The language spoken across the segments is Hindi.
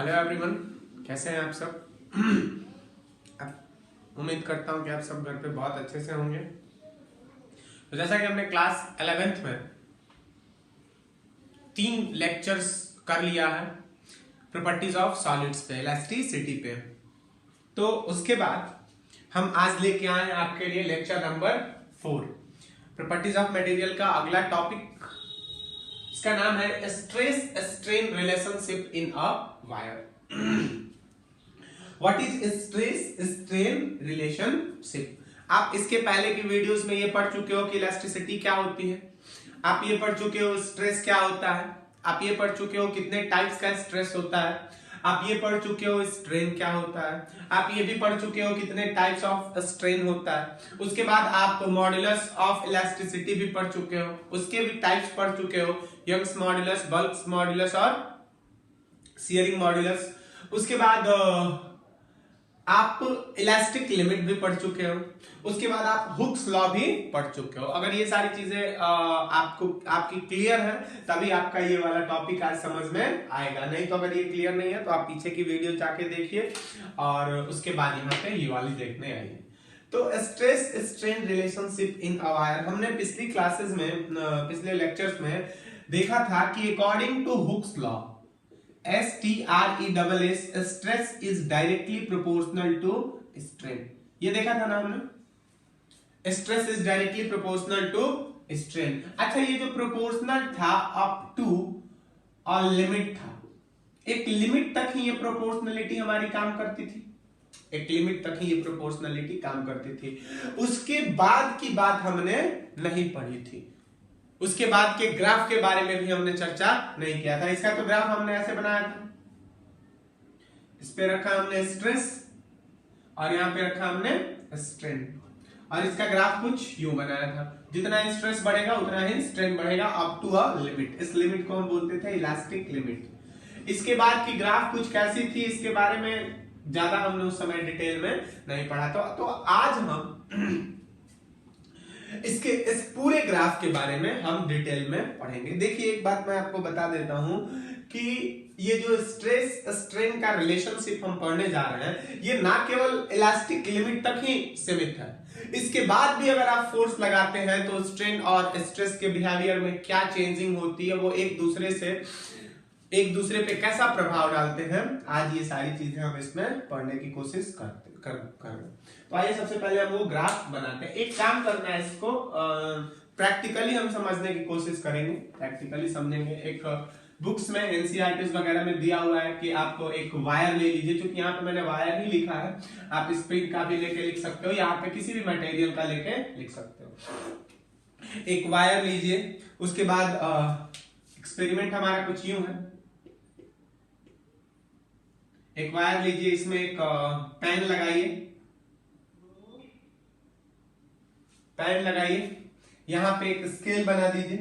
हेलो एवरीवन, कैसे हैं आप सब। उम्मीद करता हूं कि आप सब घर पे बहुत अच्छे से होंगे। तो जैसा कि हमने क्लास 11th में 3 लेक्चर्स कर लिया है प्रॉपर्टीज ऑफ सॉलिड्स पे, इलास्टिसिटी पे, तो उसके बाद हम आज लेके आए हैं आपके लिए lecture number 4 properties of material का अगला टॉपिक। इसका नाम है stress strain relationship in a wire. What is stress strain relationship. आप इसके पहले की वीडियोस में ये पढ़ चुके हो कि इलास्टिसिटी क्या होती है, आप ये पढ़ चुके हो स्ट्रेस क्या होता है, आप ये पढ़ चुके हो कितने टाइप्स का स्ट्रेस होता है, आप ये पढ़ चुके हो स्ट्रेन क्या होता है, आप ये भी पढ़ चुके हो कितने टाइप्स ऑफ स्ट्रेन होता है। उसके बाद आप मॉड्यूलस ऑफ इलास्टिसिटी भी पढ़ चुके हो, उसके भी टाइप्स पढ़ चुके हो, यंग्स मॉड्यूलस, बल्क मॉड्यूलस और शियरिंग मॉड्यूलस। उसके बाद आप इलास्टिक लिमिट भी पढ़ चुके हो, उसके बाद आप हुक्स लॉ भी पढ़ चुके हो। अगर ये सारी चीजें आपको आपकी क्लियर है तभी आपका ये वाला टॉपिक आज समझ में आएगा, नहीं तो अगर ये क्लियर नहीं है तो आप पीछे की वीडियो जाके देखिए और उसके बाद यहाँ पे ये वाली देखने आइए। तो stress strain relationship in a wire हमने पिछली क्लासेस में, पिछले लेक्चर्स में देखा था कि according to Hooke's law STRESS stress is directly proportional to strain. ये देखा था ना हमने, stress is directly proportional to strain. अच्छा, ये जो प्रोपोर्शनल था अप टू और लिमिट था, एक लिमिट तक ही ये प्रोपोर्शनलिटी हमारी काम करती थी, एक लिमिट तक ही ये प्रोपोर्शनलिटी काम करती थी। उसके बाद की बात हमने नहीं पढ़ी थी, उसके बाद के ग्राफ के बारे में भी हमने चर्चा नहीं किया था। इसका तो ग्राफ हमने ऐसे बनाया था, इस पे रखा हमने स्ट्रेस और यहां पे रखा हमने स्ट्रेन, और इसका ग्राफ कुछ यूं बनाया था, जितना स्ट्रेस बढ़ेगा उतना ही स्ट्रेन बढ़ेगा अप टू अ लिमिट। इस लिमिट को हम बोलते थे इलास्टिक लिमिट। इसके बाद की ग्राफ कुछ कैसी थी इसके बारे में ज्यादा हमने उस समय डिटेल में नहीं पढ़ा। तो आज हम इसके इस पूरे ग्राफ के बारे में हम डिटेल में पढ़ेंगे। देखिए, एक बात मैं आपको बता देता हूं कि ये जो स्ट्रेस स्ट्रेन का रिलेशनशिप हम पढ़ने जा रहे हैं, ये ना केवल इलास्टिक लिमिट तक ही सीमित है, इसके बाद भी अगर आप फोर्स लगाते हैं तो स्ट्रेन और स्ट्रेस के बिहेवियर में क्या चेंजिंग होती है, वो एक दूसरे पे कैसा प्रभाव डालते हैं, आज ये सारी चीजें हम इसमें पढ़ने की कोशिश कर तो आइए सबसे पहले हम वो ग्राफ बनाते हैं। एक काम करना है, इसको प्रैक्टिकली हम समझने की कोशिश करेंगे, प्रैक्टिकली समझेंगे। एक बुक्स में एनसीईआरटी वगैरह में दिया हुआ है कि आपको एक वायर ले लीजिए, क्योंकि यहाँ पे मैंने वायर ही लिखा है, आप स्प्रिंग का भी लेके लिख सकते हो, यहाँ पे किसी भी मटेरियल का लेके लिख सकते हो। एक वायर लीजिए, उसके बाद एक्सपेरिमेंट हमारा कुछ यूं है, एक वायर लीजिए, इसमें एक पेन लगाइए, पेन लगाइए, यहां पे एक स्केल बना दीजिए,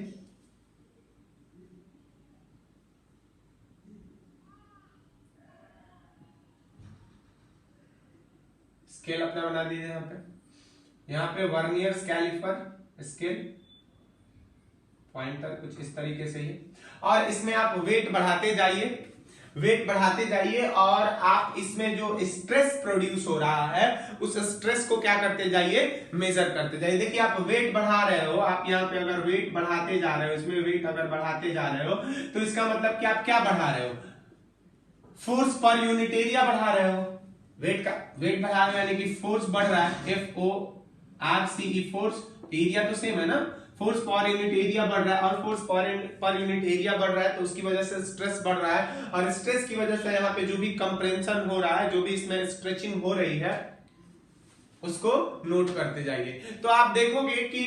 स्केल अपना बना दीजिए, यहां पे वर्नियर कैलिपर स्केल पॉइंटर कुछ इस तरीके से ही, और इसमें आप वेट बढ़ाते जाइए, वेट बढ़ाते जाइए, और आप इसमें जो स्ट्रेस प्रोड्यूस हो रहा है उस स्ट्रेस को क्या करते जाइए, मेजर करते जाइए। देखिए, आप वेट बढ़ा रहे हो, आप यहाँ पे अगर वेट बढ़ाते जा रहे हो, इसमें वेट अगर बढ़ाते जा रहे हो तो इसका मतलब कि आप क्या बढ़ा रहे हो, फोर्स पर यूनिट एरिया बढ़ा रहे हो। वेट बढ़ा रहे हो यानी कि फोर्स बढ़ रहा है, FORCE फोर्स, एरिया तो सेम है ना, फोर्स पर यूनिट एरिया बढ़ रहा है, और फोर्स पर यूनिट एरिया बढ़ रहा है तो उसकी वजह से स्ट्रेस बढ़ रहा है, और स्ट्रेस की वजह से यहाँ पे जो भी कंप्रेंशन हो रहा है, जो भी इसमें स्ट्रेचिंग हो रही है, उसको नोट करते जाइए। तो आप देखोगे कि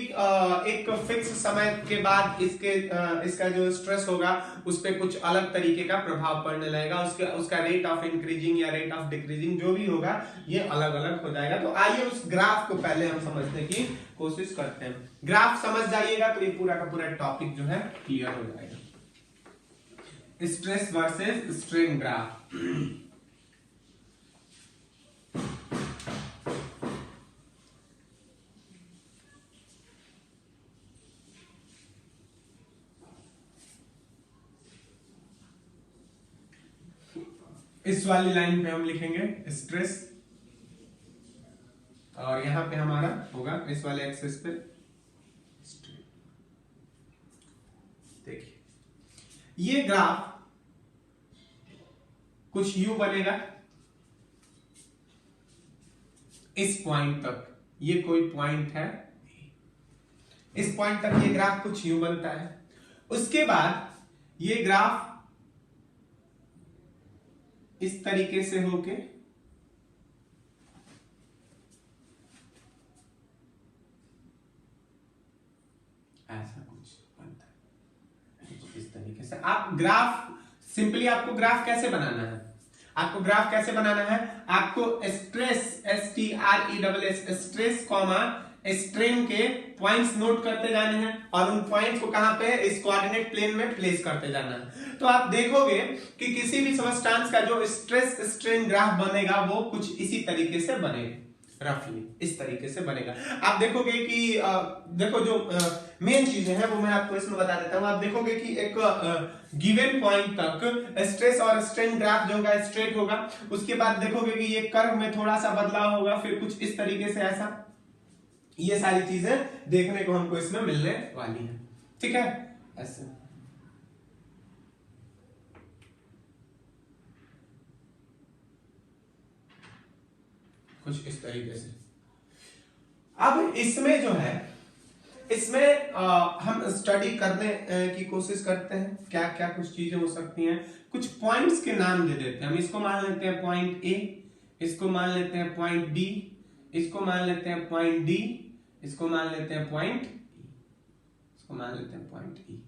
एक फिक्स समय के बाद इसका जो स्ट्रेस होगा उस पर कुछ अलग तरीके का प्रभाव पड़ने लगेगा, उसका रेट ऑफ इंक्रीजिंग या रेट ऑफ डिक्रीजिंग जो भी होगा ये अलग अलग हो जाएगा। तो आइए उस ग्राफ को पहले हम समझने की कोशिश करते हैं। ग्राफ समझ जाइएगा तो ये पूरा का पूरा टॉपिक जो है क्लियर हो जाएगा। Stress versus strain graph. इस वाली लाइन पे हम लिखेंगे स्ट्रेस, और यहां पे हमारा होगा इस वाले एक्सिस पे स्ट्रेन। देखिए ये ग्राफ कुछ यू बनेगा इस पॉइंट तक, ये कोई पॉइंट है, इस पॉइंट तक ये ग्राफ कुछ यूं बनता है। उसके बाद ये ग्राफ इस तरीके से होके ऐसा कुछ बनता है, इस तरीके से। आप ग्राफ सिंपली आपको ग्राफ कैसे बनाना है, आपको ग्राफ कैसे बनाना है, आपको stress STRESS stress comma strain के पॉइंट्स नोट करते जाने हैं और उन पॉइंट्स को कहां पे इस कोऑर्डिनेट प्लेन में प्लेस करते जाना है। तो आप देखोगे कि किसी भी सबस्टेंस का जो स्ट्रेस स्ट्रेन ग्राफ बनेगा वो कुछ इसी तरीके से बनेगा, रफली इस तरीके से बनेगा। आप देखोगे कि देखो जो मेन चीजें हैं वो मैं आपको इसमें बता देता हूं। आप देखोगे कि एक गिवन पॉइंट तक स्ट्रेस और स्ट्रेन ग्राफ जो होगा स्ट्रेट होगा, उसके बाद देखोगे कि ये कर्व में थोड़ा सा बदलाव होगा, फिर कुछ इस तरीके से ऐसा, ये सारी चीजें देखने को हमको इसमें मिलने वाली है। ठीक है, ऐसे कुछ इस तरीके से। अब इसमें जो है, इसमें हम स्टडी करने की कोशिश करते हैं क्या क्या कुछ चीजें हो सकती हैं। कुछ पॉइंट्स के नाम दे देते हैं हम। इसको मान लेते हैं पॉइंट ए, इसको मान लेते हैं पॉइंट बी, इसको मान लेते हैं पॉइंट डी, इसको मान लेते हैं पॉइंट ई, इसको मान लेते हैं पॉइंट ई।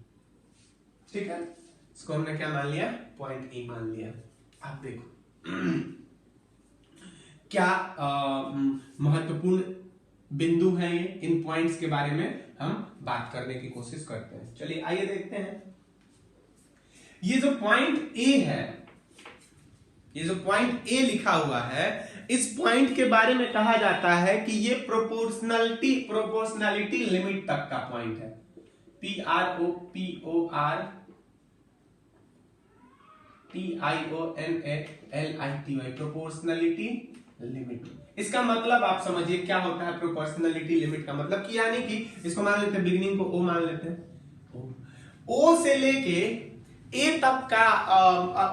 ठीक है, इसको हमने क्या मान लिया, पॉइंट ई मान लिया। आप देखो क्या महत्वपूर्ण बिंदु है ये, इन पॉइंट्स के बारे में हम बात करने की कोशिश करते हैं। चलिए आइए देखते हैं। ये जो पॉइंट ए है, ये जो पॉइंट ए लिखा हुआ है, इस पॉइंट के बारे में कहा जाता है कि ये प्रोपोर्शनैलिटी लिमिट तक का पॉइंट है। PROPORTIONALITY, proportionality limit. इसका मतलब आप समझिए क्या होता है प्रोपोर्शनैलिटी लिमिट का मतलब कि, यानी कि इसको मान लेते हैं, बिगिनिंग को ओ मान लेते हैं, ओ से लेके ए तक का,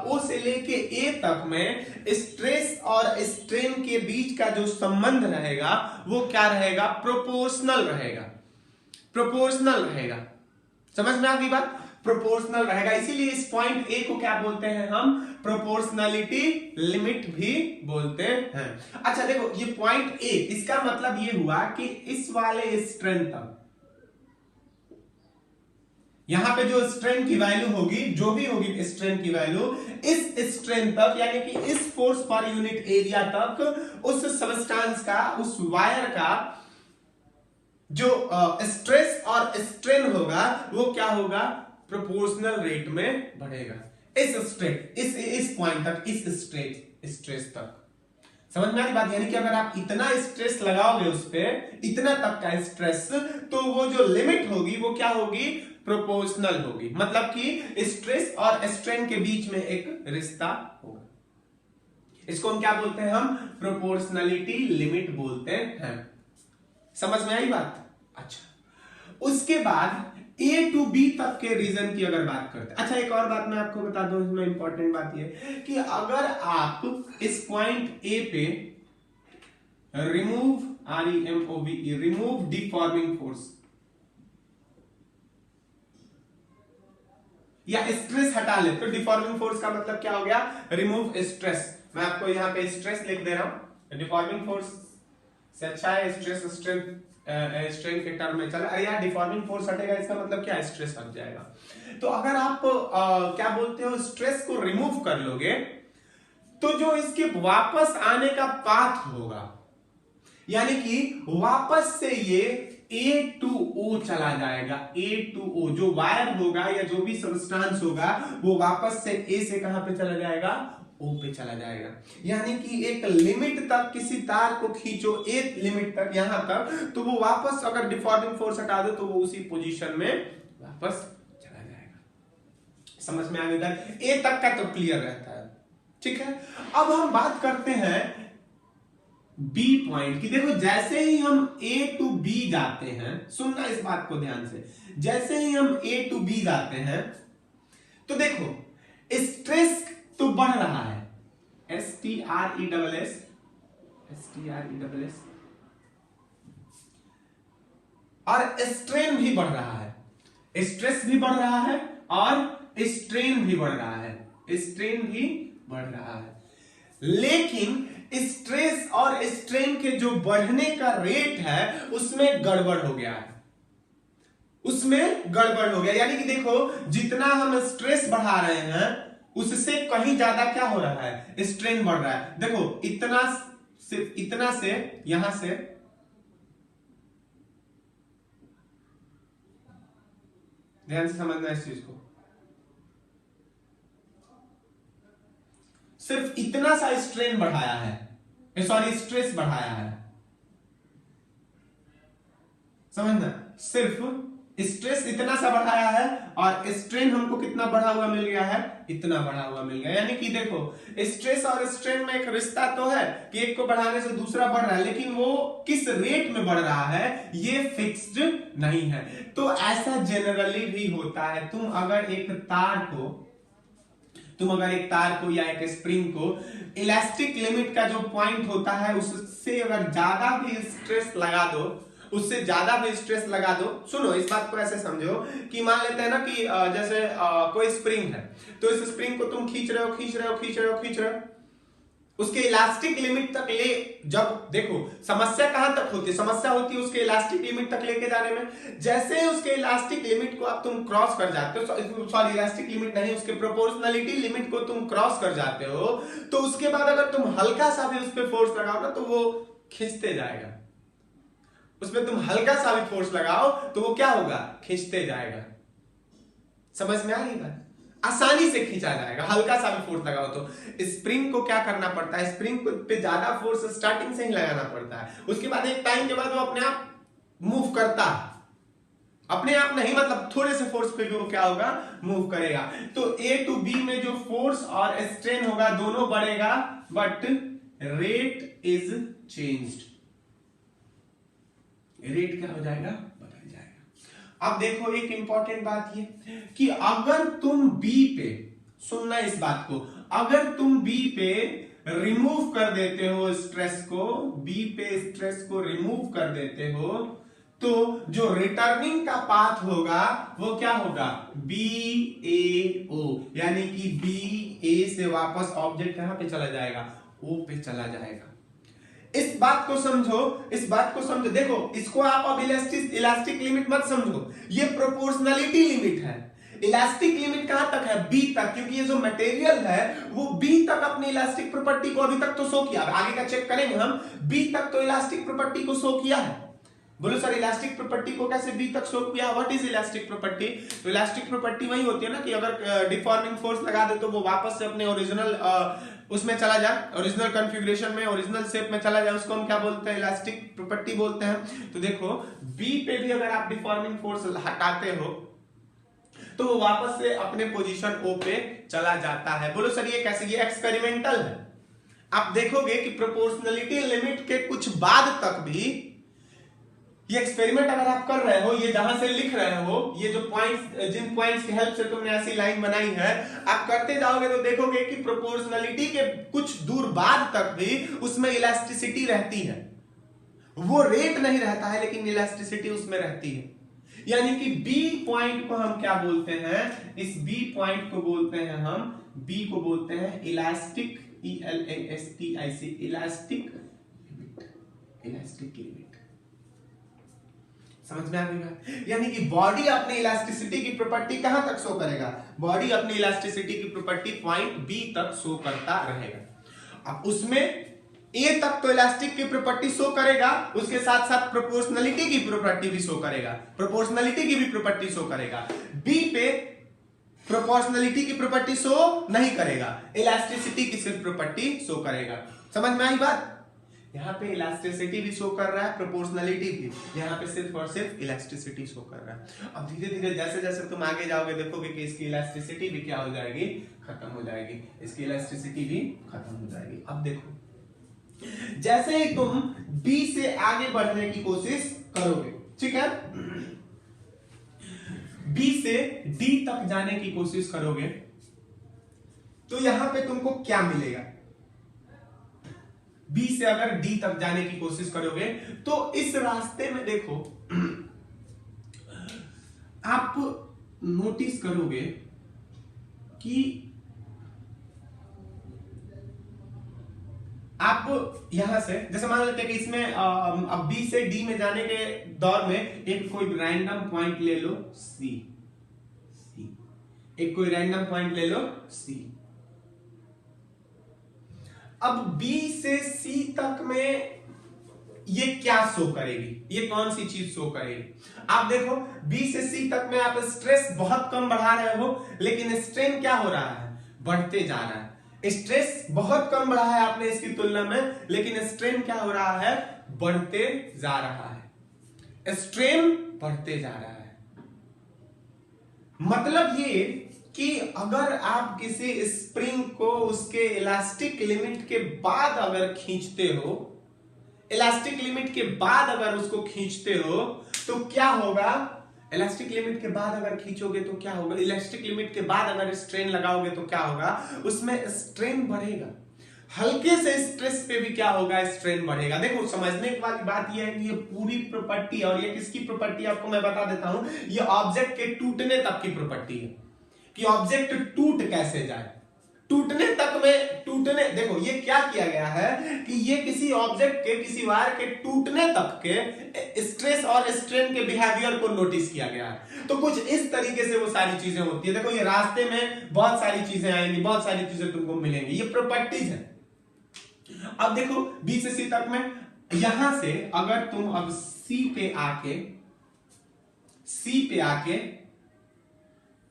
ओ से लेके ए तक में स्ट्रेस और स्ट्रेन के बीच का जो संबंध रहेगा वो क्या रहेगा, प्रोपोर्शनल रहेगा, प्रोपोर्शनल रहेगा। समझ में आ गई बात, प्रोपोर्शनल रहेगा। इसीलिए इस पॉइंट ए को क्या बोलते हैं हम, प्रोपोर्शनैलिटी लिमिट भी बोलते हैं। अच्छा देखो, ये पॉइंट ए, इसका मतलब ये हुआ कि इस वाले स्ट्रेन तक, यहां पे जो स्ट्रेन की वैल्यू होगी, जो भी होगी स्ट्रेन की वैल्यू, इस स्ट्रेन तक, यानी कि इस फोर्स पर यूनिट एरिया तक उस सबस्टेंस का, उस वायर का जो स्ट्रेस और स्ट्रेन होगा वो क्या होगा, प्रोपोर्शनल रेट में बढ़ेगा। इस स्ट्रेट, इस पॉइंट तक, इस स्ट्रेस तक। समझ में आ रही बात, यानी कि अगर आप इतना स्ट्रेस लगाओगे उस पे, इतना तक का स्ट्रेस, तो वो जो लिमिट होगी वो क्या होगी, प्रोपोर्शनल होगी। मतलब कि स्ट्रेस और स्ट्रेन के बीच में एक रिश्ता होगा। इसको हम क्या बोलते हैं, हम प्रोपोर्शनैलिटी लिमिट बोलते हैं। समझ में आई बात। अच्छा, उसके बाद ए टू बी तक के रीजन की अगर बात करते हैं। अच्छा, एक और बात मैं आपको बता दूं, इसमें इंपॉर्टेंट बात यह कि अगर आप इस पॉइंट ए पे remove, REMOVE, remove deforming force या स्ट्रेस हटा ले, तो डिफॉर्मिंग फोर्स का मतलब क्या हो गया, रिमूव स्ट्रेस। मैं आपको यहां पे स्ट्रेस लिख दे रहा हूं, डिफॉर्मिंग फोर्स से अच्छा है स्ट्रेस, स्ट्रेन के टर्म में चला। अरे यार, डिफॉर्मिंग फोर्स हटेगा, इसका मतलब क्या, स्ट्रेस हट जाएगा। तो अगर आप क्या बोलते हो, स्ट्रेस को रिमूव कर लोगे, तो जो इसके वापस आने का पाथ होगा, यानी कि वापस से ये A to O चला जाएगा। A to O जो वायर होगा या जो भी सबस्टेंस होगा वो वापस से A से कहां पे चला जाएगा, O पे चला जाएगा। यानी कि एक लिमिट तक किसी तार को खींचो, एक लिमिट तक, यहां तक, तो वो वापस अगर डिफॉर्मिंग फोर्स हटा दो तो वो उसी पोजीशन में वापस चला जाएगा। समझ में आ गया, A तक का तो क्लियर रहता है। ठीक है, अब हम बात करते हैं बी पॉइंट की। देखो जैसे ही हम ए टू बी जाते हैं, सुनना इस बात को ध्यान से, जैसे ही हम ए टू बी जाते हैं तो देखो स्ट्रेस तो बढ़ रहा है, STRESS और स्ट्रेन भी बढ़ रहा है, स्ट्रेस भी बढ़ रहा है और स्ट्रेन भी बढ़ रहा है, स्ट्रेन भी बढ़ रहा है। लेकिन स्ट्रेस और स्ट्रेन के जो बढ़ने का रेट है उसमें गड़बड़ हो गया है, उसमें गड़बड़ हो गया। यानी कि देखो जितना हम स्ट्रेस बढ़ा रहे हैं उससे कहीं ज्यादा क्या हो रहा है, स्ट्रेन बढ़ रहा है। देखो इतना से यहां से ध्यान से समझना इस चीज को, सिर्फ इतना सा स्ट्रेन बढ़ाया है, सॉरी स्ट्रेस बढ़ाया है, समझना, सिर्फ स्ट्रेस इतना सा बढ़ाया है और स्ट्रेन हमको कितना बढ़ा हुआ मिल गया है, इतना बढ़ा हुआ मिल गया। यानी कि देखो स्ट्रेस और स्ट्रेन में एक रिश्ता तो है कि एक को बढ़ाने से दूसरा बढ़ रहा है, लेकिन वो किस रेट में बढ़ रहा है ये फिक्स्ड नहीं है। तो ऐसा जनरली भी होता है। तुम अगर एक तार को या एक स्प्रिंग को इलास्टिक लिमिट का जो पॉइंट होता है उससे अगर ज्यादा भी स्ट्रेस लगा दो, उससे ज्यादा भी स्ट्रेस लगा दो, सुनो इस बात को ऐसे समझो कि मान लेते हैं ना कि जैसे कोई स्प्रिंग है, तो इस स्प्रिंग को तुम खींच रहे हो, उसके इलास्टिक लिमिट तक ले, जब देखो समस्या कहां तक होती है, समस्या होती है उसके इलास्टिक लिमिट तक लेके जाने में। जैसे ही उसके इलास्टिक लिमिट को अब तुम क्रॉस कर जाते हो, सॉरी इलास्टिक लिमिट नहीं, उसके प्रोपोर्शनलिटी लिमिट को तुम क्रॉस कर जाते हो, तो उसके बाद अगर तुम हल्का सा भी उस पर फोर्स लगाओ ना तो वो खींचते जाएगा, उसमें तुम हल्का सा भी फोर्स लगाओ तो वो क्या होगा, खींचते जाएगा। समझ में आ रही बात, आसानी से खींचा जाएगा, हल्का सा भी फोर्स लगाओ तो। स्प्रिंग को क्या करना पड़ता है, स्प्रिंग पे ज्यादा फोर्स स्टार्टिंग से ही लगाना पड़ता है, उसके बाद एक टाइम के बाद वो अपने आप मूव करता है, अपने आप नहीं मतलब थोड़े से फोर्स पे भी वो क्या होगा, मूव करेगा। तो ए टू बी में जो फोर्स और स्ट्रेन होगा दोनों बढ़ेगा, but rate is changed, rate क्या हो जाएगा, बदल जाएगा। अब देखो एक इंपॉर्टेंट बात ये कि अगर तुम बी पे, सुनना इस बात को, अगर तुम बी पे रिमूव कर देते हो स्ट्रेस को, बी पे स्ट्रेस को रिमूव कर देते हो, तो जो रिटर्निंग का पाथ होगा वो क्या होगा, बी ए ओ, यानी कि बी ए से वापस ऑब्जेक्ट कहां पे चला जाएगा, ओ पे चला जाएगा। इस बात को समझो, इस बात को समझो। देखो इसको आप अब इलास्टिक लिमिट मत समझो, ये प्रोपोर्शनलिटी लिमिट है। इलास्टिक लिमिट कहां तक है, बी तक, क्योंकि ये जो मटेरियल है वो बी तक अपनी इलास्टिक प्रॉपर्टी को अभी तक तो शो किया, आगे का चेक करेंगे हम, बी तक तो इलास्टिक प्रॉपर्टी को शो किया है। बोलो सर इलास्टिक प्रॉपर्टी को कैसे बी तक शो किया, व्हाट इज इलास्टिक प्रॉपर्टी? तो इलास्टिक प्रॉपर्टी वही होती है ना कि अगर डिफॉर्मिंग फोर्स लगा दे तो वो वापस से अपने ओरिजिनल उसमें चला जाए, ओरिजिनल कॉन्फ़िगरेशन में, ओरिजिनल शेप में चला जाए, उसको हम क्या बोलते हैं, इलास्टिक प्रॉपर्टी बोलते हैं। तो देखो बी पे भी अगर आप डिफॉर्मिंग फोर्स हटाते हो तो वो वापस से अपने पोजीशन ओ पे चला जाता है। बोलो सर ये कैसे, ये एक्सपेरिमेंटल है। आप देखोगे कि प्रोपोर्शनलिटी लिमिट के कुछ बाद तक भी ये एक्सपेरिमेंट अगर आप कर रहे हो, ये जहां से लिख रहे हो, ये जो पॉइंट्स, जिन पॉइंट्स की हेल्प से तुमने ऐसी लाइन बनाई है, आप करते जाओगे तो देखोगे कि प्रोपोर्शनलिटी के कुछ दूर बाद तक भी उसमें इलास्टिसिटी रहती है। वो रेट नहीं रहता है लेकिन इलास्टिसिटी उसमें रहती है। यानी कि बी पॉइंट को हम क्या बोलते हैं, इस बी पॉइंट को बोलते हैं हम, बी को बोलते हैं इलास्टिक, ELASTIC, इलास्टिक लिमिट। समझ में आ गई बात? यानी कि बॉडी अपनी इलास्टिसिटी की प्रॉपर्टी कहां तक शो करेगा, बॉडी अपनी इलास्टिसिटी की प्रॉपर्टी पॉइंट बी तक शो करता रहेगा। अब उसमें ए तक तो इलास्टिक की प्रॉपर्टी शो करेगा, उसके साथ साथ प्रोपोर्शनलिटी की प्रॉपर्टी भी शो करेगा, प्रोपोर्शनलिटी की भी प्रॉपर्टी शो करेगा। बी पे प्रोपोर्शनलिटी की प्रॉपर्टी शो नहीं करेगा, इलास्टिसिटी की सिर्फ प्रॉपर्टी शो करेगा। समझ में आई बात? यहाँ पे इलास्टिसिटी भी शो कर रहा है, प्रोपोर्शनलिटी भी, यहाँ पे सिर्फ और सिर्फ इलास्टिसिटी शो कर रहा है। अब धीरे धीरे जैसे जैसे तुम आगे जाओगे देखोगे कि इसकी इलास्टिसिटी भी क्या हो जाएगी, खत्म हो जाएगी, इसकी इलास्टिसिटी भी खत्म हो जाएगी। अब देखो जैसे ही तुम B से आगे बढ़ने की कोशिश करोगे, ठीक है, B से D तक जाने की कोशिश करोगे तो यहां पे तुमको क्या मिलेगा? B से अगर D तक जाने की कोशिश करोगे तो इस रास्ते में देखो आप नोटिस करोगे कि आप यहां से जैसे मान लेते हैं कि इसमें अब B से D में जाने के दौर में एक कोई रैंडम पॉइंट ले लो C, एक कोई रैंडम पॉइंट ले लो C। अब B से C तक में ये क्या शो करेगी, ये कौन सी चीज शो करेगी? आप देखो B से C तक में आप स्ट्रेस बहुत कम बढ़ा रहे हो लेकिन स्ट्रेन क्या हो रहा है, बढ़ते जा रहा है। स्ट्रेस बहुत कम बढ़ा है आपने इसकी तुलना में लेकिन स्ट्रेन क्या हो रहा है, बढ़ते जा रहा है, स्ट्रेन बढ़ते जा रहा है। मतलब ये कि अगर आप किसी स्प्रिंग को उसके इलास्टिक लिमिट के बाद अगर खींचते हो, इलास्टिक लिमिट के बाद अगर उसको खींचते हो तो क्या होगा, इलास्टिक लिमिट के बाद अगर खींचोगे तो क्या होगा, इलास्टिक लिमिट के बाद अगर स्ट्रेन लगाओगे तो क्या होगा, उसमें स्ट्रेन बढ़ेगा, हल्के से स्ट्रेस पे भी क्या होगा, स्ट्रेन बढ़ेगा। देखो समझने की वाली बात यह है कि ये पूरी प्रॉपर्टी, और ये किसकी प्रॉपर्टी आपको मैं बता देता हूं, ये ऑब्जेक्ट के टूटने तक की प्रॉपर्टी है कि ऑब्जेक्ट टूट कैसे जाए, टूटने तक में, टूटने, देखो ये क्या किया गया है कि ये किसी ऑब्जेक्ट के, किसी वायर के टूटने तक के स्ट्रेस और स्ट्रेन के बिहेवियर को नोटिस किया गया है। तो कुछ इस तरीके से वो सारी चीजें होती है। देखो ये रास्ते में बहुत सारी चीजें आएंगी, बहुत सारी चीजें तुमको मिलेंगी, ये प्रॉपर्टीज है। अब देखो B से C तक में, यहां से अगर तुम अब C पे आके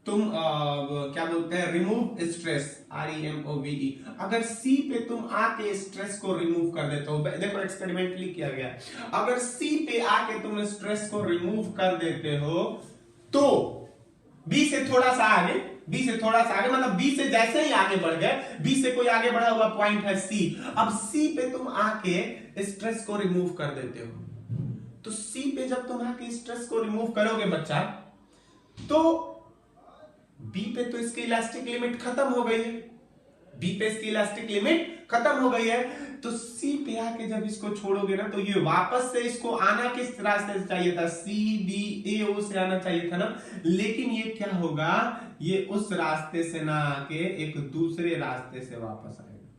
तुम क्या बोलते हैं, रिमूव स्ट्रेस, REMOVE, अगर C पे तुम आके स्ट्रेस को रिमूव कर देते हो, देखो एक्सपेरिमेंटली किया गया, अगर C पे आके तुम स्ट्रेस को रिमूव कर देते हो तो B से थोड़ा सा आगे, मतलब B से जैसे ही आगे बढ़ गए, B से कोई आगे बढ़ा हुआ पॉइंट है C, अब C पे तुम आके स्ट्रेस को रिमूव कर देते हो, तो C पे जब तुम आके स्ट्रेस को रिमूव करोगे बच्चा, तो B पे तो इसकी इलास्टिक लिमिट खत्म हो गई है, B पे इसकी इलास्टिक लिमिट खत्म हो गई है, तो C पे आके जब इसको छोड़ोगे ना तो ये वापस से इसको आना किस रास्ते से चाहिए था, C D A O से आना चाहिए था ना, लेकिन ये क्या होगा, ये उस रास्ते से ना आके एक दूसरे रास्ते से वापस आएगा।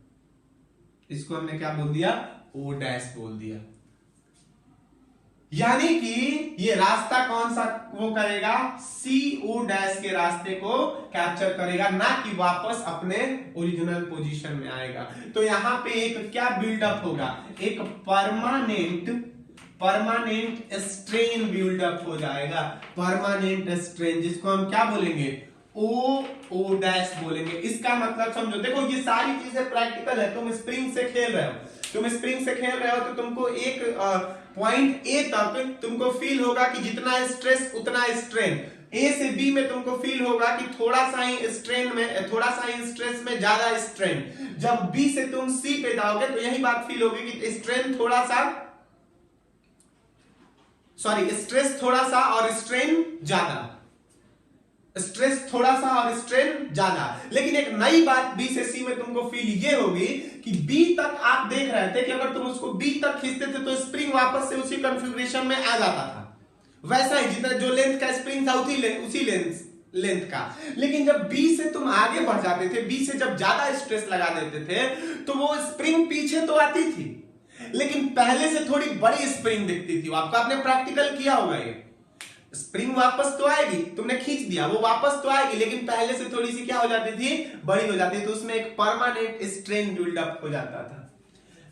इसको हमने क्या बोल दिया, O डैश बोल दिया। यानी कि ये रास्ता कौन सा वो करेगा, CO डैश के रास्ते को कैप्चर करेगा, ना कि वापस अपने ओरिजिनल पोजीशन में आएगा। तो यहां पे एक क्या बिल्डअप होगा, एक परमानेंट स्ट्रेन बिल्डअप हो जाएगा, परमानेंट स्ट्रेन, जिसको हम क्या बोलेंगे, O डैश बोलेंगे। इसका मतलब समझो, देखो ये सारी चीजें प्रैक्टिकल है, तुम स्प्रिंग से खेल रहे हो, तो तुमको एक पॉइंट A तक तुमको फील होगा कि जितना स्ट्रेस उतना स्ट्रेन, A से B में तुमको फील होगा कि थोड़ा सा ही स्ट्रेस में ज्यादा स्ट्रेन, जब B से तुम C पे जाओगे तो यही बात फील होगी कि स्ट्रेस थोड़ा सा और स्ट्रेन ज्यादा, स्ट्रेस थोड़ा सा और स्ट्रेन ज्यादा। लेकिन एक नई बात B से C में तुमको फील ये होगी कि B तक आप देख रहे थे कि अगर तुम उसको B तक खींचते थे तो स्प्रिंग वापस से उसी कॉन्फ़िगरेशन में आ जाता था, वैसा ही जितना जो लेंथ का स्प्रिंग था उसी लेंथ का। लेकिन जब B से तुम आगे बढ़ जाते थे, B से जब ज्यादा स्ट्रेस लगा देते थे तो वो स्प्रिंग पीछे तो आती थी लेकिन पहले से थोड़ी बड़ी स्प्रिंग दिखती थी। आपने प्रैक्टिकल किया होगा, ये स्प्रिंग वापस तो आएगी, तुमने खींच दिया, वो वापस तो आएगी लेकिन पहले से थोड़ी सी क्या हो जाती थी, बड़ी हो जाती थी, तो उसमें एक परमानेंट स्ट्रेन बिल्डअप हो जाता था।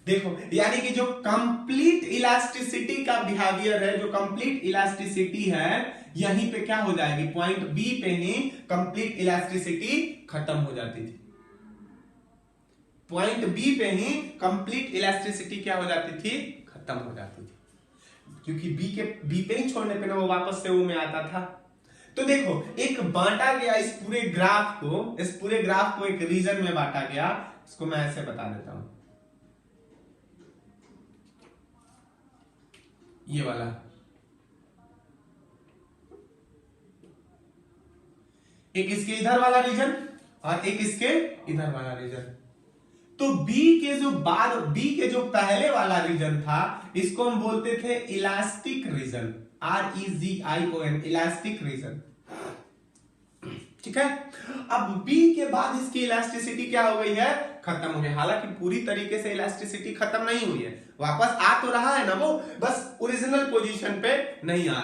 देखो यानी कि जो कंप्लीट इलास्टिसिटी का बिहेवियर है, जो कंप्लीट इलास्टिसिटी है, यहीं पे क्या हो जाएगी, पॉइंट B पे ही कंप्लीट इलास्टिसिटी खत्म हो जाती थी। पॉइंट बी पे ही कंप्लीट इलास्टिसिटी क्या हो जाती थी, खत्म हो जाती थी, क्योंकि बी पे ही छोड़ने पे ना वो वापस से ओ में आता था। तो देखो एक बांटा गया इस पूरे ग्राफ को एक रीजन में बांटा गया, इसको मैं ऐसे बता देता हूं, ये वाला एक इसके इधर वाला रीजन और एक इसके इधर वाला रीजन। तो बी के जो पहले वाला रीजन था इसको हम बोलते थे elastic region, REGION, elastic region, ठीक है। अब बी के बाद इसकी इलास्टिसिटी क्या हो गई है, खत्म हो गई। हालांकि पूरी तरीके से इलास्टिसिटी खत्म नहीं हुई है, वापस आ तो रहा है ना वो, बस ओरिजिनल पोजीशन पे नहीं आ।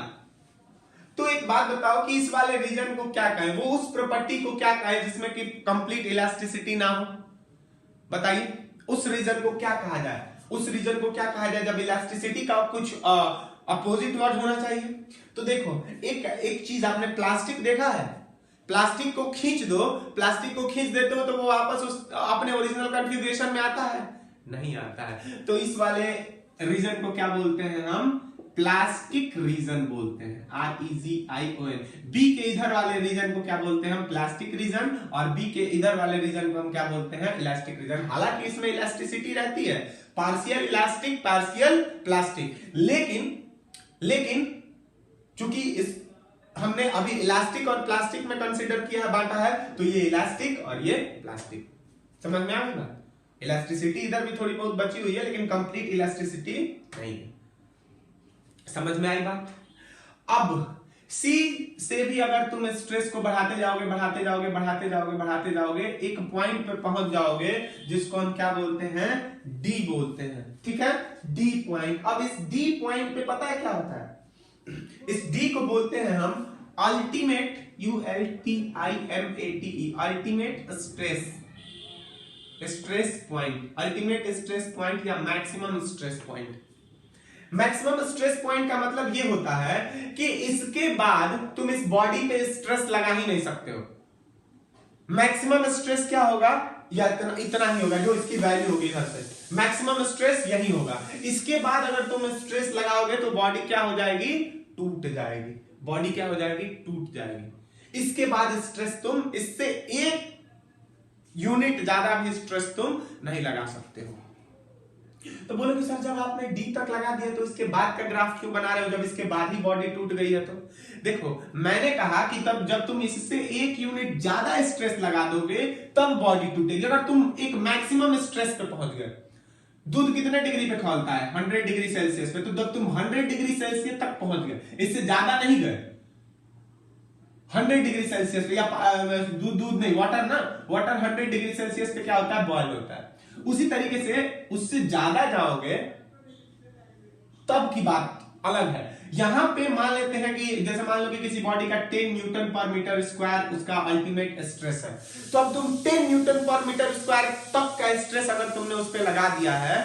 तो एक बात बताओ कि इस वाले रीजन को क्या कहें, वो उस प्रॉपर्टी को क्या कहें जिसमें कि कंप्लीट इलास्टिसिटी ना हो, बताइए उस रीजन को क्या कहा जाए, उस रीजन को क्या कहा जाए जब इलास्टिसिटी का कुछ अपोजिट वर्ड होना चाहिए। तो देखो एक चीज आपने प्लास्टिक देखा है, प्लास्टिक को खींच देते हो तो वो वापस उस अपने ओरिजिनल कॉन्फ़िगरेशन में आता है, नहीं आता है। तो इस वाले रीजन को क्या बोलते हैं हम, प्लास्टिक रीजन बोलते हैं, REGION। बी के इधर वाले रीजन को क्या बोलते हैं हम, प्लास्टिक रीजन, और बी के इधर वाले रीजन को हम क्या बोलते हैं, इलास्टिक रीजन। हालांकि इसमें इलास्टिसिटी रहती है, पार्शियल इलास्टिक पार्शियल प्लास्टिक, लेकिन चूंकि इस हमने अभी इलास्टिक और प्लास्टिक में कंसीडर किया है, बांटा है, तो ये इलास्टिक और ये प्लास्टिक, समझ में आ गई ना। इलास्टिसिटी इधर भी थोड़ी बहुत बची हुई है लेकिन कंप्लीट इलास्टिसिटी नहीं है, समझ में आई बात। अब सी से भी अगर तुम स्ट्रेस को बढ़ाते जाओगे, एक पॉइंट पे पहुंच जाओगे जिसको हम क्या बोलते हैं, डी बोलते हैं, ठीक है, डी पॉइंट। अब इस डी पॉइंट पे पता है क्या होता है, इस डी को बोलते हैं हम ultimate, ULTIMATE, ultimate stress point, ultimate stress point या maximum stress point. Maximum stress point का मतलब ये होता है कि इसके बाद तुम इस बॉडी पे स्ट्रेस लगा ही नहीं सकते हो। मैक्सिमम स्ट्रेस क्या होगा, या इतना ही होगा जो इसकी वैल्यू होगी इधर से, मैक्सिमम स्ट्रेस यही होगा। इसके बाद अगर तुम स्ट्रेस लगाओगे तो बॉडी क्या हो जाएगी, टूट जाएगी, बॉडी क्या हो जाएगी, टूट जाएगी। इसके बाद स्ट्रेस तुम इससे एक यूनिट ज्यादा भी स्ट्रेस तुम नहीं लगा सकते हो। तो बोलोगे सर जब आपने डी तक लगा दिया तो इसके बाद का ग्राफ क्यों बना रहे हो, जब इसके बाद ही बॉडी टूट गई है। तो देखो मैंने कहा कि तब जब तुम इससे एक यूनिट ज्यादा स्ट्रेस लगा दोगे तब बॉडी टूटेगी। अगर तुम एक मैक्सिमम स्ट्रेस पे पहुंच गए, दूध कितने डिग्री पे खौलता है, 100 डिग्री सेल्सियस पे, तो जब तुम 100 डिग्री सेल्सियस तक पहुंच गए, इससे ज्यादा नहीं गए, 100 डिग्री सेल्सियस पे, या दूध नहीं, वाटर ना, वाटर 100 डिग्री सेल्सियस पे क्या होता है, बॉयल होता है। उसी तरीके से उससे ज्यादा जाओगे तब की बात अलग है। यहां पे मान लेते हैं कि जैसे मान लो कि किसी बॉडी का 10 न्यूटन पर मीटर स्क्वायर उसका अल्टीमेट स्ट्रेस है, तो अब तुम 10 न्यूटन पर मीटर स्क्वायर तक का स्ट्रेस अगर तुमने उस पर लगा दिया है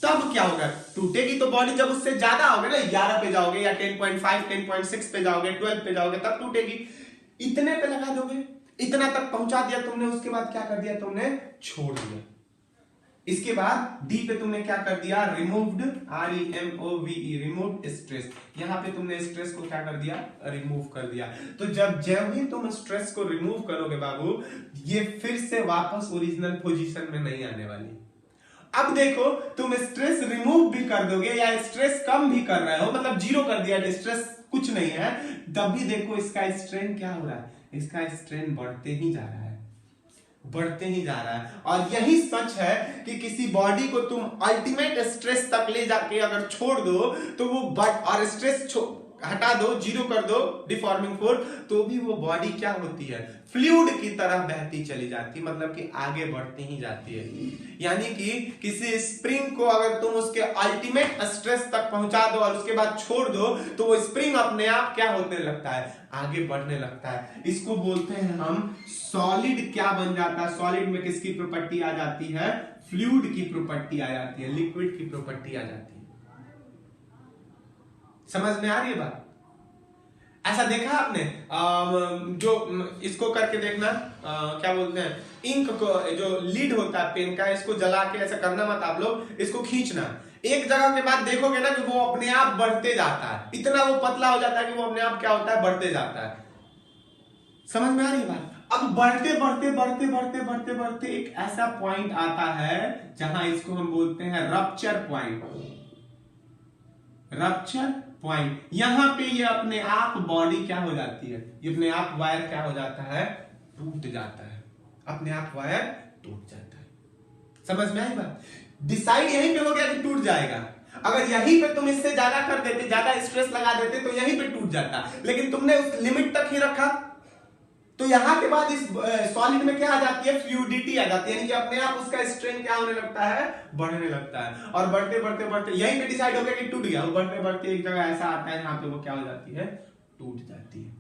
तब क्या होगा, टूटेगी तो बॉडी। जब उससे ज्यादा होगे ना, 11 पे जाओगे या 10.5 10.6 पे जाओगे, 12 पे जाओगे, तब टूटेगी। इतने पे लगा दोगे, इतना तक पहुंचा दिया तुमने, उसके बाद क्या कर दिया तुमने, छोड़ दिया। इसके बाद डी पे तुमने क्या कर दिया, रिमूव्ड, REMOVE, रिमूव्ड स्ट्रेस। यहां पे तुमने स्ट्रेस को क्या कर दिया, रिमूव कर दिया। तो जब भी तुम स्ट्रेस को रिमूव करोगे बाबू, ये फिर से वापस ओरिजिनल पोजीशन में नहीं आने वाली। अब देखो तुम स्ट्रेस रिमूव भी कर दोगे या स्ट्रेस कम भी कर रहे हो, मतलब जीरो कर दिया, स्ट्रेस कुछ नहीं है, तब भी देखो इसका स्ट्रेन क्या हो रहा है, इसका स्ट्रेन बढ़ते ही जा रहा है, बढ़ते ही जा रहा है। और यही सच है कि किसी बॉडी को तुम अल्टीमेट स्ट्रेस तक ले जाके अगर छोड़ दो तो वो और स्ट्रेस हटा दो, जीरो कर दो, डिफॉर्मिंग फोर्स, तो भी वो बॉडी क्या होती है, फ्लूइड की तरह बहती चली जाती, मतलब कि आगे बढ़ती ही जाती है। यानी कि किसी स्प्रिंग को अगर तुम उसके अल्टीमेट स्ट्रेस तक पहुंचा दो और उसके बाद छोड़ दो तो वो स्प्रिंग अपने आप क्या होने लगता है, आगे बढ़ने लगता है। इसको बोलते हैं हम सॉलिड। क्या बन जाता है सॉलिड में, किसकी प्रॉपर्टी आ जाती है, फ्लूइड की प्रॉपर्टी आ जाती है, लिक्विड की प्रॉपर्टी आ जाती है। समझ में आ रही है बात। ऐसा देखा आपने? जो इसको करके देखना, क्या बोलते हैं, इंक को, जो लीड होता है पेन का, इसको जला के ऐसा करना मत आप लोग, इसको खींचना, एक जगह के बाद देखोगे ना कि वो अपने आप बढ़ते जाता है, इतना वो पतला हो जाता है कि वो अपने आप क्या होता है, बढ़ते जाता है। समझ में आ रही बात? अब बढ़ते बढ़ते बढ़ते बढ़ते बढ़ते बढ़ते एक ऐसा पॉइंट आता है जहां इसको हम बोलते हैं रप्चर पॉइंट। रप्चर पॉइंट, यहां पे ये अपने आप बॉडी क्या हो जाती है, ये अपने आप वायर क्या हो जाता है, टूट जाता है, अपने आप वायर टूट जाता है। समझ में आई बात? डिसाइड यहीं पे हो गया कि टूट जाएगा। अगर यहीं पे तुम इससे ज्यादा कर देते, ज्यादा स्ट्रेस लगा देते तो यहीं पे टूट जाता, लेकिन तुमने उस लिमिट तक ही रखा, तो यहां के बाद इस सॉलिड में क्या आ जाती है, फ्लूइडिटी आ जाती है, यानी कि अपने आप उसका स्ट्रेन क्या होने लगता है, बढ़ने लगता है, और बढ़ते बढ़ते बढ़ते यहीं पे डिसाइड हो गया कि टूट गया, वो बढ़ते बढ़ते एक जगह ऐसा आता है जहां पे वो क्या हो जाती है, टूट जाती है।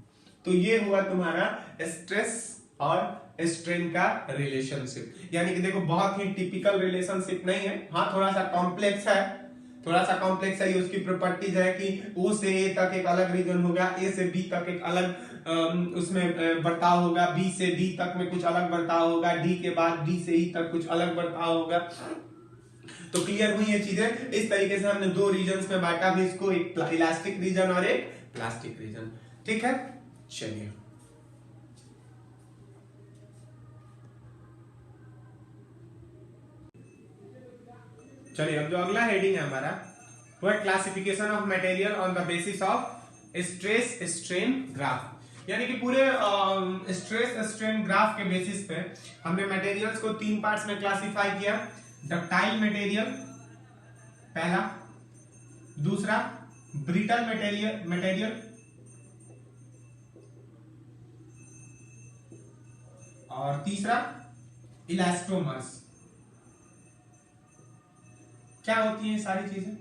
तो ये हुआ तुम्हारा स्ट्रेस और स्ट्रेन का रिलेशनशिप। यानी कि देखो बहुत ही टिपिकल रिलेशनशिप नहीं है, हाँ थोड़ा सा कॉम्प्लेक्स है, थोड़ा सा कॉम्प्लेक्स है। उसकी प्रॉपर्टीज है कि O से A तक एक अलग रीजन होगा, A से B तक एक अलग उसमें बर्ताव होगा, B से D तक में कुछ अलग बर्ताव होगा, D के बाद D से E तक कुछ अलग बर्ताव होगा। तो क्लियर हुई ये चीजें? इस तरीके से हमने दो रीजन्स में बांटा भी इसको, एक इलास्टिक रीजन और एक प्लास्टिक रीजन। ठीक है, चलिए चलिए अब जो अगला हेडिंग है हमारा वो है classification of material on the basis of stress strain graph. यानी कि पूरे स्ट्रेस स्ट्रेन ग्राफ के बेसिस पे हमने मटेरियल्स को तीन पार्ट्स में क्लासिफाई किया। डक्टाइल मटेरियल पहला, दूसरा ब्रिटल मटेरियल और तीसरा इलास्टोमर्स। क्या होती है सारी चीजें?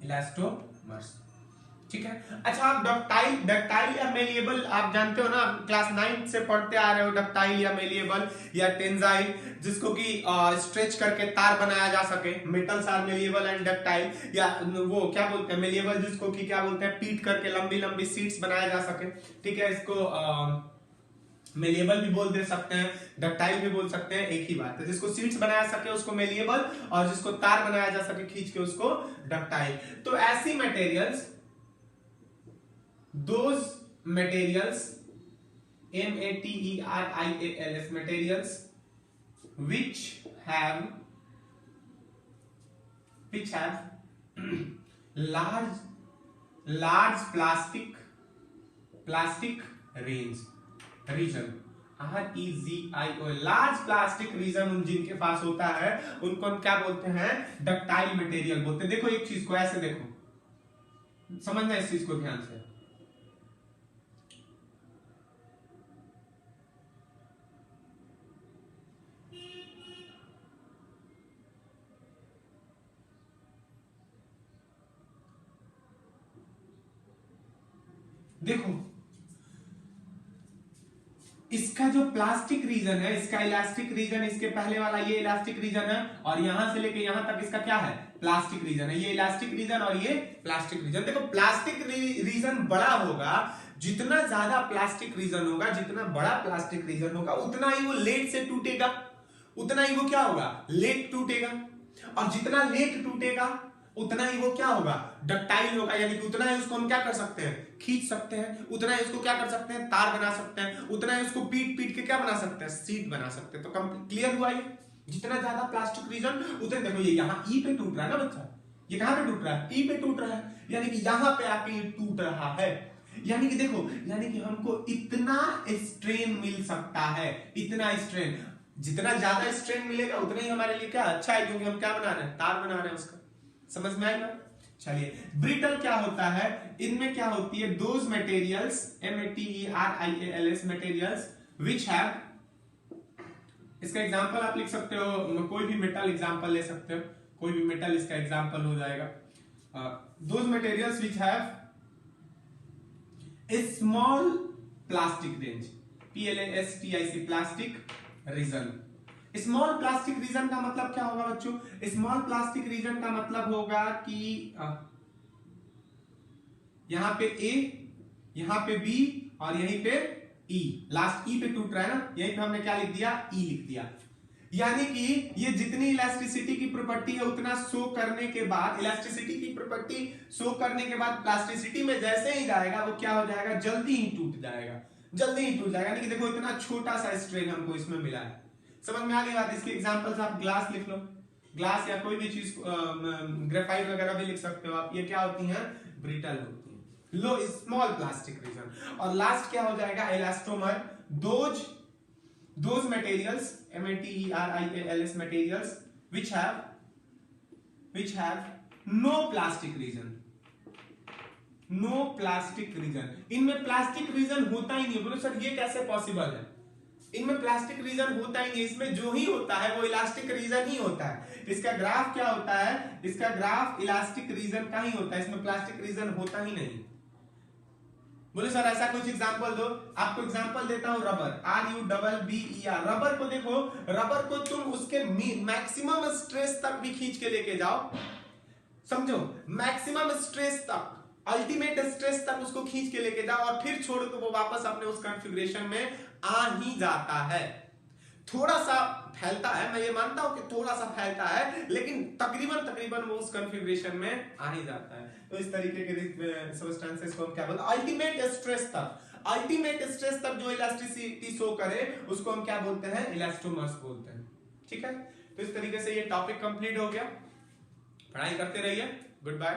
इलास्टोमर्स। ठीक है, अच्छा आप डक्टाइल या मेलिएबल आप जानते हो ना, क्लास 9 से पढ़ते आ रहे हो, डक्टाइल या मेलिएबल या टेंजाइल, जिसको कि स्ट्रेच करके तार बनाया जा सके। Metals are malleable and ductile, या वो क्या बोलते हैं मेलिएबल जिसको कि क्या बोलते हैं पीट करके लंबी लंबी शीट्स बनाया जा सके। ठीक है, इसको मेलिएबल भी बोल दे सकते हैं, डक्टाइल भी बोल सकते हैं, एक ही बात है। जिसको सीट्स बनाया सके उसको मेलिएबल, और जिसको तार बनाया जा सके खींच के उसको डक्टाइल। तो ऐसी materials, those materials, materials, materials which have large plastic region, REZIO, large plastic region जिनके पास होता है उनको हम क्या बोलते हैं, डक्टाइल मटेरियल बोलते हैं। देखो एक चीज को ऐसे देखो, समझना इस चीज को ध्यान से। देखो इसका जो प्लास्टिक रीजन है, इसका इलास्टिक रीजन, इसके पहले वाला ये इलास्टिक रीजन है, और यहां से लेके यहां तक इसका क्या है, प्लास्टिक रीजन है। ये इलास्टिक रीजन और ये प्लास्टिक रीजन। देखो प्लास्टिक रीजन बड़ा होगा, जितना ज्यादा प्लास्टिक रीजन होगा, जितना बड़ा प्लास्टिक रीजन होगा, उतना ही वो लेट से टूटेगा, उतना ही वो क्या होगा, लेट टूटेगा। और जितना लेट टूटेगा उतना ही वो क्या होगा, डक्टाइल होगा, यानी कि उतना ही उसको हम क्या कर सकते हैं, खींच सकते हैं, उतना ही उसको क्या कर सकते हैं, तार बना सकते हैं, उतना ही उसको पीट पीट के क्या बना सकते हैं, सीट बना सकते हैं। तो क्लियर हुआ ये? जितना ज्यादा प्लास्टिक रीजन उतने, देखो ये यहाँ ई पे टूट रहा है ना बच्चा, ये कहां पे टूट रहा है, ई पे टूट रहा है, यानी कि यहां पे आके ये टूट रहा है। यानी कि देखो, यानी कि हमको इतना स्ट्रेन मिल सकता है, इतना स्ट्रेन, जितना ज्यादा स्ट्रेन मिलेगा उतना ही हमारे लिए क्या अच्छा है, क्योंकि हम क्या बना रहे हैं, तार बना रहे हैं उसका। समझ में आएगा? चलिए ब्रिटल क्या होता है, इनमें क्या होती है, those materials, METERIALS materials which have, इसका एग्जांपल आप लिख सकते हो, कोई भी मेटल एग्जांपल ले सकते हो, कोई भी मेटल इसका एग्जांपल हो जाएगा। Those materials which have a small plastic range, PLASTIC plastic region. Small plastic region का मतलब क्या होगा बच्चों, स्मॉल प्लास्टिक रीजन का मतलब होगा कि यहां पे A यहाँ पे बी और यहीं पे ई, लास्ट ई पे टूट रहा है ना, यहीं पे हमने क्या लिख दिया, ई लिख दिया। यानी कि ये जितनी इलास्टिसिटी की प्रॉपर्टी है उतना शो करने के बाद, इलास्टिसिटी की प्रॉपर्टी शो करने के बाद प्लास्टिसिटी में जैसे ही जाएगा वो क्या हो जाएगा, जल्दी ही टूट जाएगा, जल्दी ही टूट जाएगा। यानी कि देखो इतना छोटा सा स्ट्रेन हमको इसमें मिला है। समझ में आ गई बात। इसके एग्जांपल्स आप ग्लास लिख लो, ग्लास या कोई भी चीज, ग्रेफाइट वगैरह भी लिख सकते हो आप। ये क्या होती हैं, ब्रिटल होती हैं, लो स्मॉल प्लास्टिक रीजन। और लास्ट क्या हो जाएगा, elastomer, those materials, materials, materials which have no plastic region, no plastic region. इनमें प्लास्टिक रीजन होता ही नहीं। बोलो सर ये कैसे पॉसिबल है, इनमें प्लास्टिक रीजन होता ही नहीं, इसमें जो ही होता है वो इलास्टिक रीजन ही होता है। इसका ग्राफ क्या होता है, इसका ग्राफ इलास्टिक रीजन का ही होता है, इसमें प्लास्टिक रीजन होता ही नहीं। बोले सर ऐसा कुछ एग्जांपल दो। आपको एग्जांपल देता हूं, रबर, RUBBER। रबर को देखो, रबर को तुम उसके मैक्सिमम स्ट्रेस तक भी खींच के लेके जाओ, समझो, मैक्सिमम स्ट्रेस तक, अल्टीमेट स्ट्रेस तक उसको खींच के लेके जाओ और फिर छोड़ो तो वो वापस अपने उस कॉन्फ़िगरेशन में आ ही जाता है। थोड़ा सा फैलता है, मैं ये मानता हूं कि थोड़ा सा फैलता है, लेकिन तकरीबन वो उस कॉन्फ़िगरेशन में आ ही जाता है। तो इस तरीके के सब्सटेंसेस को हम क्या बोलते हैं, अल्टीमेट स्ट्रेस तक, अल्टीमेट स्ट्रेस तक जो इलास्टिसिटी शो करे उसको हम क्या बोलते हैं, इलास्टोमर्स बोलते हैं। ठीक है, तो इस तरीके से ये टॉपिक कंप्लीट हो गया। पढ़ाई करते रहिए। Good bye.